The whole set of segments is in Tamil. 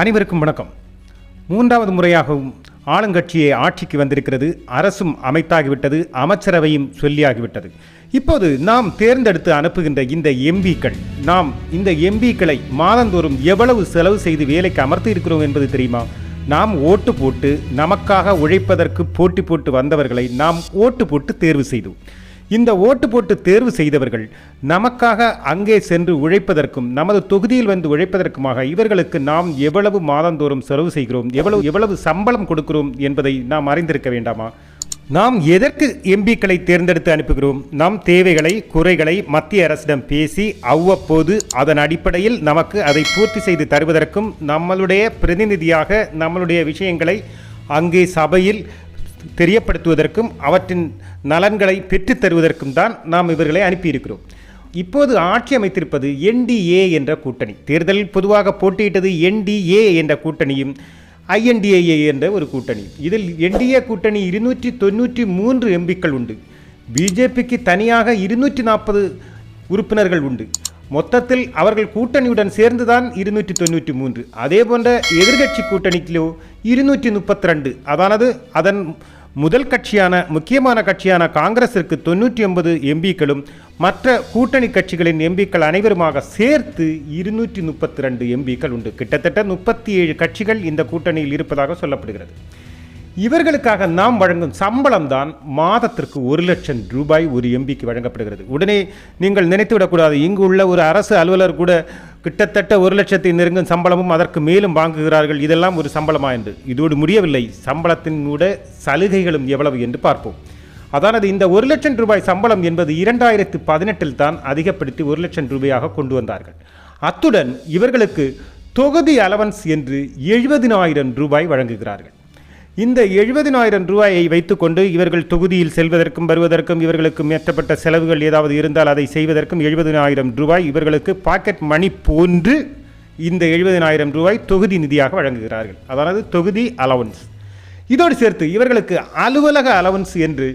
அனைவருக்கும் வணக்கம். மூன்றாவது முறையாகவும் ஆளுங்கட்சியை ஆட்சிக்கு வந்திருக்கிறது. அரசும் அமைத்தாகிவிட்டது, அமைச்சரவையும் சொல்லியாகிவிட்டது. இப்போது நாம் தேர்ந்தெடுத்து அனுப்புகின்ற இந்த எம்பிக்கள், நாம் இந்த எம்பிக்களை மாதந்தோறும் எவ்வளவு செலவு செய்து வேலைக்கு அமர்த்தி இருக்கிறோம் என்பது தெரியுமா? நாம் ஓட்டு போட்டு நமக்காக உழைப்பதற்கு போட்டி போட்டு வந்தவர்களை நாம் ஓட்டு போட்டு தேர்வு செய்தோம். இந்த ஓட்டு போட்டு தேர்வு செய்தவர்கள் நமக்காக அங்கே சென்று உழைப்பதற்கும் நமது தொகுதியில் வந்து உழைப்பதற்குமாக இவர்களுக்கு நாம் எவ்வளவு மாதந்தோறும் செலவு செய்கிறோம், எவ்வளவு சம்பளம் கொடுக்கிறோம் என்பதை நாம் அறிந்திருக்க வேண்டாமா? நாம் எதற்கு எம்பிக்களை தேர்ந்தெடுத்து அனுப்புகிறோம்? நம் தேவைகளை, குறைகளை மத்திய அரசிடம் பேசி அவ்வப்போது அதன் அடிப்படையில் நமக்கு அதை பூர்த்தி செய்து தருவதற்கும், நம்மளுடைய பிரதிநிதியாக நம்மளுடைய விஷயங்களை அங்கே சபையில் தெரியப்படுத்துவதற்கும், அவற்றின் நலன்களை பெற்றுத் தருவதற்கும் தான் நாம் இவர்களை அனுப்பியிருக்கிறோம். இப்போது ஆட்சி அமைத்திருப்பது என்டிஏ என்ற கூட்டணி. தேர்தலில் பொதுவாக போட்டியிட்டது என்டிஏ என்ற கூட்டணியும் ஐஎன்டிஏ என்ற ஒரு கூட்டணி. இதில் என்டிஏ கூட்டணி 293 எம்பிக்கள் உண்டு. பிஜேபிக்கு தனியாக 240 உறுப்பினர்கள் உண்டு. மொத்தத்தில் அவர்கள் கூட்டணியுடன் சேர்ந்துதான் 293. அதே போன்ற எதிர்கட்சி கூட்டணிக்கிலோ 232. அதானது அதன் முதல் கட்சியான முக்கியமான கட்சியான காங்கிரசிற்கு 99 எம்பிக்களும் மற்ற கூட்டணி கட்சிகளின் எம்பிக்கள் அனைவருமாக சேர்த்து 232 எம்பிக்கள் உண்டு. கிட்டத்தட்ட 37 கட்சிகள் இந்த கூட்டணியில் இருப்பதாக சொல்லப்படுகிறது. இவர்களுக்காக நாம் வழங்கும் சம்பளம் தான் மாதத்திற்கு 1 லட்சம் ரூபாய் ஒரு எம்பிக்கு வழங்கப்படுகிறது. உடனே நீங்கள் நினைத்துவிடக்கூடாது, இங்கு உள்ள ஒரு அரசு அலுவலர் கூட கிட்டத்தட்ட 1 லட்சத்தை நெருங்கும் சம்பளமும் அதற்கு மேலும் வாங்குகிறார்கள், இதெல்லாம் ஒரு சம்பளமா என்று. இதோடு முடியவில்லை, சம்பளத்தினூட சலுகைகளும் எவ்வளவு என்று பார்ப்போம். அதானது இந்த 1 லட்சம் ரூபாய் சம்பளம் என்பது 2018 தான் அதிகப்படுத்தி 1 லட்சம் ரூபாயாக கொண்டு வந்தார்கள். அத்துடன் இவர்களுக்கு தொகுதி அலவன்ஸ் என்று 70,000 ரூபாய் வழங்குகிறார்கள். இந்த 70,000 ரூபாயை வைத்துக்கொண்டு இவர்கள் தொகுதியில் செல்வதற்கும் வருவதற்கும், இவர்களுக்கு மேற்றப்பட்ட செலவுகள் ஏதாவது இருந்தால் அதை செய்வதற்கும் 70,000 ரூபாய் இவர்களுக்கு பாக்கெட் மணி போன்று இந்த 70,000 ரூபாய் தொகுதி நிதியாக வழங்குகிறார்கள். அதாவது தொகுதி அலவன்ஸ். இதோடு சேர்த்து இவர்களுக்கு அலுவலக அலவன்ஸ் என்று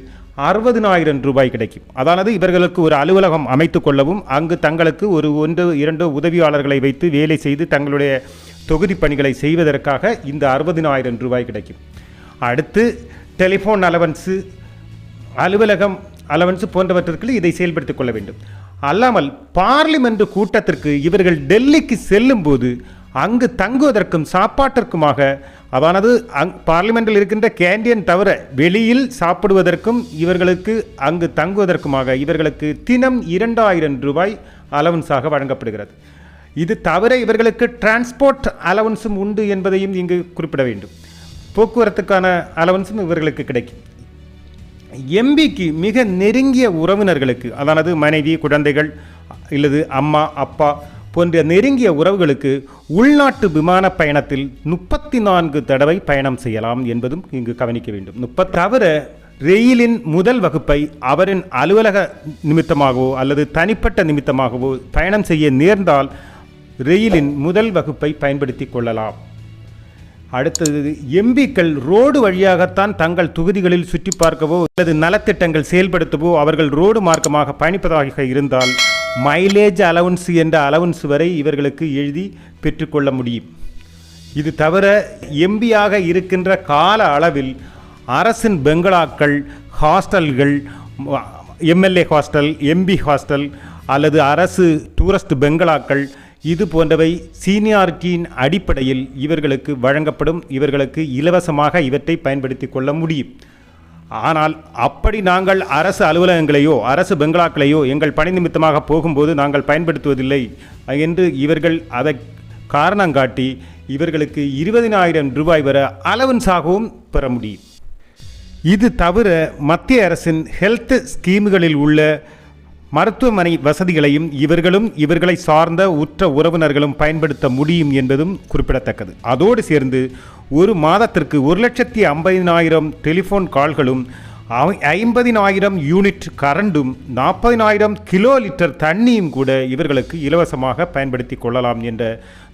60,000 ரூபாய் கிடைக்கும். அதானது இவர்களுக்கு ஒரு அலுவலகம் அமைத்து கொள்ளவும், அங்கு தங்களுக்கு ஒரு 1-2 உதவியாளர்களை வைத்து வேலை செய்து தங்களுடைய தொகுதி பணிகளை செய்வதற்காக இந்த 60,000 ரூபாய் கிடைக்கும். அடுத்து டெலிஃபோன் அலவன்ஸு, அலுவலகம் அலவன்ஸு போன்றவற்றிற்கு இதை செயல்படுத்திக் கொள்ள வேண்டும். அல்லாமல் பார்லிமெண்ட் கூட்டத்திற்கு இவர்கள் டெல்லிக்கு செல்லும் போது அங்கு தங்குவதற்கும் சாப்பாட்டிற்குமாக, அதானது பார்லிமெண்டில் இருக்கின்ற கேண்டீன் தவிர வெளியில் சாப்பிடுவதற்கும் இவர்களுக்கு அங்கு தங்குவதற்குமாக இவர்களுக்கு தினம் 2,000 ரூபாய் அலவன்ஸாக வழங்கப்படுகிறது. இது தவிர இவர்களுக்கு டிரான்ஸ்போர்ட் அலவன்ஸும் உண்டு என்பதையும் இங்கு குறிப்பிட வேண்டும். போக்குவரத்துக்கான அலவன்ஸும் இவர்களுக்கு கிடைக்கும். எம்பிக்கு மிக நெருங்கிய உறவினர்களுக்கு, அதானது மனைவி, குழந்தைகள் இல்லது அம்மா, அப்பா போன்ற நெருங்கிய உறவுகளுக்கு உள்நாட்டு விமான பயணத்தில் 34 தடவை பயணம் செய்யலாம் என்பதும் இங்கு கவனிக்க வேண்டும். தவிர ரெயிலின் முதல் வகுப்பை அவரின் அலுவலக நிமித்தமாகவோ அல்லது தனிப்பட்ட நிமித்தமாகவோ பயணம் செய்ய நேர்ந்தால் ரெயிலின் முதல் வகுப்பை பயன்படுத்தி கொள்ளலாம். அடுத்தது, எம்பிக்கள் ரோடு வழியாகத்தான் தங்கள் தொகுதிகளில் சுற்றி பார்க்கவோ அல்லது நலத்திட்டங்கள் செயல்படுத்தவோ அவர்கள் ரோடு மார்க்கமாக பயணிப்பதாக இருந்தால் மைலேஜ் அலவன்ஸ் என்ற அலவன்ஸ் வரை இவர்களுக்கு எழுதி பெற்றுக்கொள்ள முடியும். இது தவிர எம்பியாக இருக்கின்ற கால அளவில் அரசின் பெங்களாக்கள், ஹாஸ்டல்கள், எம்எல்ஏ ஹாஸ்டல், எம்பி ஹாஸ்டல் அல்லது அரசு டூரிஸ்ட் பெங்களாக்கள், இது போன்றவை சீனியாரிட்டியின் அடிப்படையில் இவர்களுக்கு வழங்கப்படும். இவர்களுக்கு இலவசமாக இவற்றை பயன்படுத்தி கொள்ள முடியும். ஆனால் அப்படி நாங்கள் அரசு அலுவலகங்களையோ அரசு பெங்களாக்களையோ எங்கள் பணி நிமித்தமாக போகும்போது நாங்கள் பயன்படுத்துவதில்லை என்று இவர்கள் அதை காரணம் காட்டி இவர்களுக்கு 20,000 ரூபாய் வரை அலவன்ஸாகவும் பெற முடியும். இது தவிர மத்திய அரசின் ஹெல்த் ஸ்கீம்களில் உள்ள மருத்துவமனை வசதிகளையும் இவர்களும் இவர்களை சார்ந்த உற்ற உறவினர்களும் பயன்படுத்த முடியும் என்பதும் குறிப்பிடத்தக்கது. அதோடு சேர்ந்து ஒரு மாதத்திற்கு 1,50,000 டெலிஃபோன் கால்களும் 50,000 யூனிட் கரண்டும் 40,000 கிலோ லிட்டர் தண்ணியும் கூட இவர்களுக்கு இலவசமாக பயன்படுத்தி கொள்ளலாம் என்ற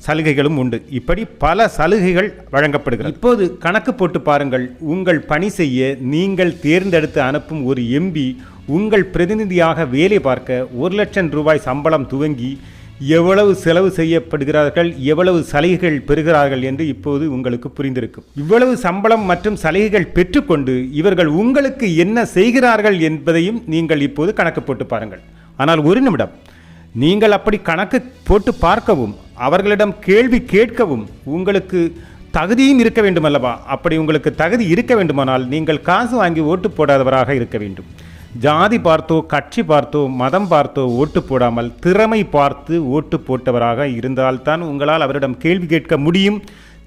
சலுகைகளும் உண்டு. இப்படி பல சலுகைகள் வழங்கப்படுகிறது. இப்போது கணக்கு போட்டு பாருங்கள். உங்கள் பணி செய்ய நீங்கள் தேர்ந்தெடுத்து அனுப்பும் ஒரு எம்பி உங்கள் பிரதிநிதியாக வேலை பார்க்க 1 லட்சம் ரூபாய் சம்பளம் துவங்கி எவ்வளவு செலவு செய்யப்படுகிறார்கள், எவ்வளவு சலுகைகள் பெறுகிறார்கள் என்று இப்போது உங்களுக்கு புரிந்திருக்கும். இவ்வளவு சம்பளம் மற்றும் சலுகைகள் பெற்றுக்கொண்டு இவர்கள் உங்களுக்கு என்ன செய்கிறார்கள் என்பதையும் நீங்கள் இப்போது கணக்கு போட்டு பாருங்கள். ஆனால் ஒரு நிமிடம், நீங்கள் அப்படி கணக்கு போட்டு பார்க்கவும் அவர்களிடம் கேள்வி கேட்கவும் உங்களுக்கு தகுதியும் இருக்க வேண்டும் அல்லவா? அப்படி உங்களுக்கு தகுதி இருக்க வேண்டுமானால் நீங்கள் காசு வாங்கி ஓட்டு போடாதவராக இருக்க வேண்டும். ஜாதி பார்த்தோ, கட்சி பார்த்தோ, மதம் பார்த்தோ ஓட்டு போடாமல் திறமை பார்த்து ஓட்டு போட்டவராக இருந்தால்தான் உங்களால் அவரிடம் கேள்வி கேட்க முடியும்.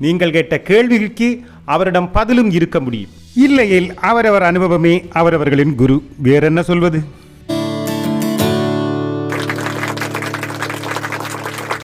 நீங்கள் கேட்ட கேள்விக்கு அவரிடம் பதிலும் இருக்க முடியும். இல்லையேல் அவரவர் அனுபவமே அவரவர்களின் குரு. வேறென்ன சொல்வது?